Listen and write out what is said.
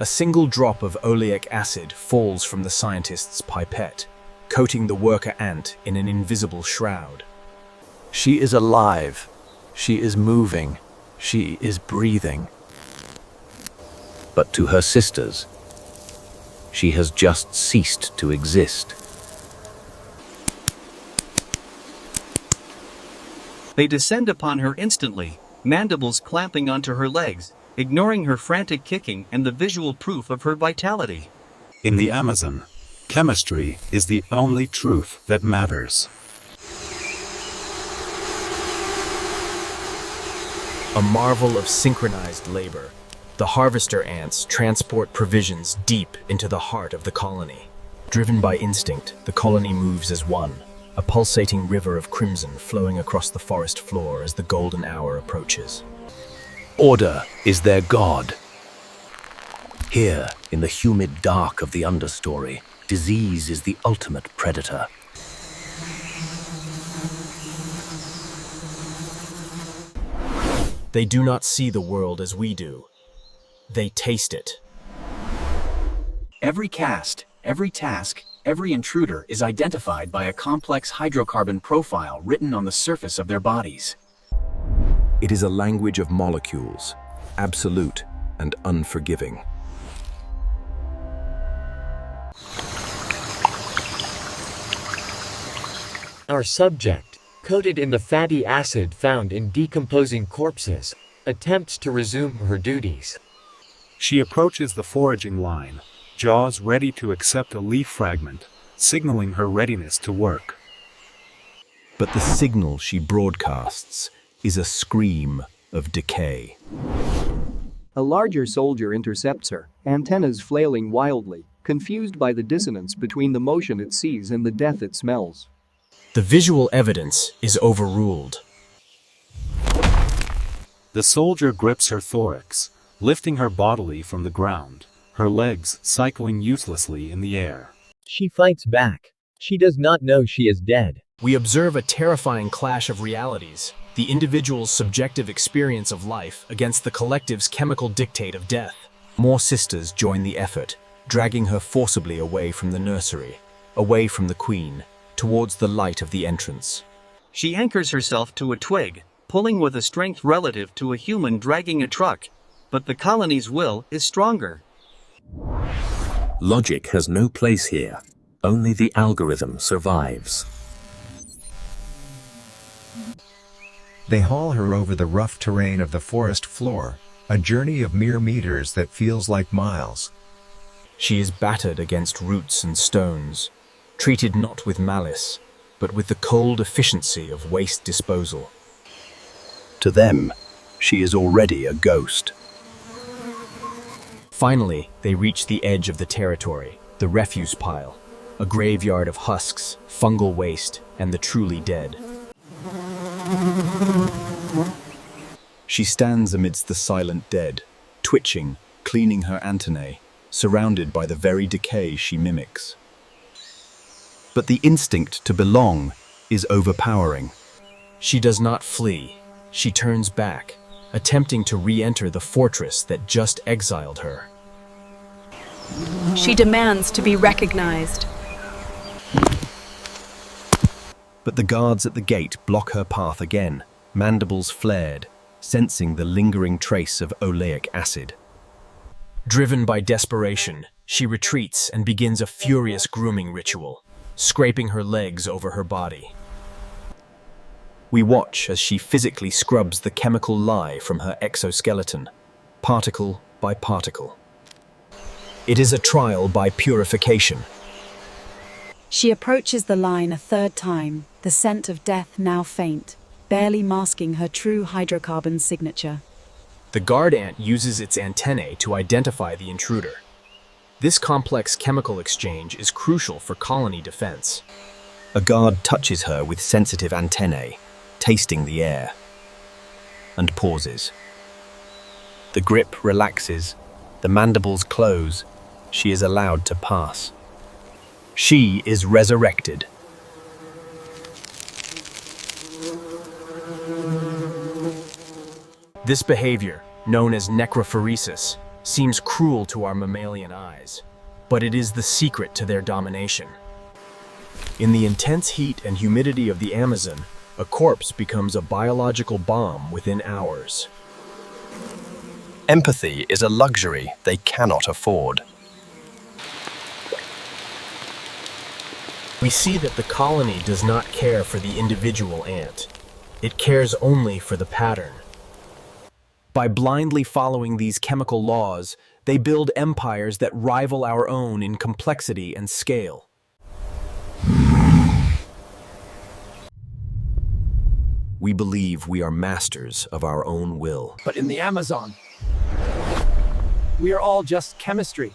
A single drop of oleic acid falls from the scientist's pipette, coating the worker ant in an invisible shroud. She is alive. She is moving. She is breathing. But to her sisters, she has just ceased to exist. They descend upon her instantly, mandibles clamping onto her legs, ignoring her frantic kicking and the visual proof of her vitality. In the Amazon, chemistry is the only truth that matters. A marvel of synchronized labor, the harvester ants transport provisions deep into the heart of the colony. Driven by instinct, the colony moves as one, a pulsating river of crimson flowing across the forest floor as the golden hour approaches. Order is their god. Here, in the humid dark of the understory, disease is the ultimate predator. They do not see the world as we do. They taste it. Every caste, every task, every intruder is identified by a complex hydrocarbon profile written on the surface of their bodies. It is a language of molecules, absolute and unforgiving. Our subject, coated in the fatty acid found in decomposing corpses, attempts to resume her duties. She approaches the foraging line, jaws ready to accept a leaf fragment, signaling her readiness to work. But the signal she broadcasts is a scream of decay. A larger soldier intercepts her, antennas flailing wildly, confused by the dissonance between the motion it sees and the death it smells. The visual evidence is overruled. The soldier grips her thorax, lifting her bodily from the ground, her legs cycling uselessly in the air. She fights back. She does not know she is dead. We observe a terrifying clash of realities, the individual's subjective experience of life against the collective's chemical dictate of death. More sisters join the effort, dragging her forcibly away from the nursery, away from the queen, towards the light of the entrance. She anchors herself to a twig, pulling with a strength relative to a human dragging a truck, but the colony's will is stronger. Logic has no place here. Only the algorithm survives. They haul her over the rough terrain of the forest floor, a journey of mere meters that feels like miles. She is battered against roots and stones, treated not with malice, but with the cold efficiency of waste disposal. To them, she is already a ghost. Finally, they reach the edge of the territory, the refuse pile, a graveyard of husks, fungal waste, and the truly dead. She stands amidst the silent dead, twitching, cleaning her antennae, surrounded by the very decay she mimics. But the instinct to belong is overpowering. She does not flee. She turns back, attempting to re-enter the fortress that just exiled her. She demands to be recognized. But the guards at the gate block her path again, mandibles flared, sensing the lingering trace of oleic acid. Driven by desperation, she retreats and begins a furious grooming ritual, scraping her legs over her body. We watch as she physically scrubs the chemical lye from her exoskeleton, particle by particle. It is a trial by purification. She approaches the line a third time, the scent of death now faint, barely masking her true hydrocarbon signature. The guard ant uses its antennae to identify the intruder. This complex chemical exchange is crucial for colony defense. A guard touches her with sensitive antennae, tasting the air, and pauses. The grip relaxes, the mandibles close. She is allowed to pass. She is resurrected. This behavior, known as necrophoresis, seems cruel to our mammalian eyes, but it is the secret to their domination. In the intense heat and humidity of the Amazon, a corpse becomes a biological bomb within hours. Empathy is a luxury they cannot afford. We see that the colony does not care for the individual ant. It cares only for the pattern. By blindly following these chemical laws, they build empires that rival our own in complexity and scale. We believe we are masters of our own will. But in the Amazon, we are all just chemistry.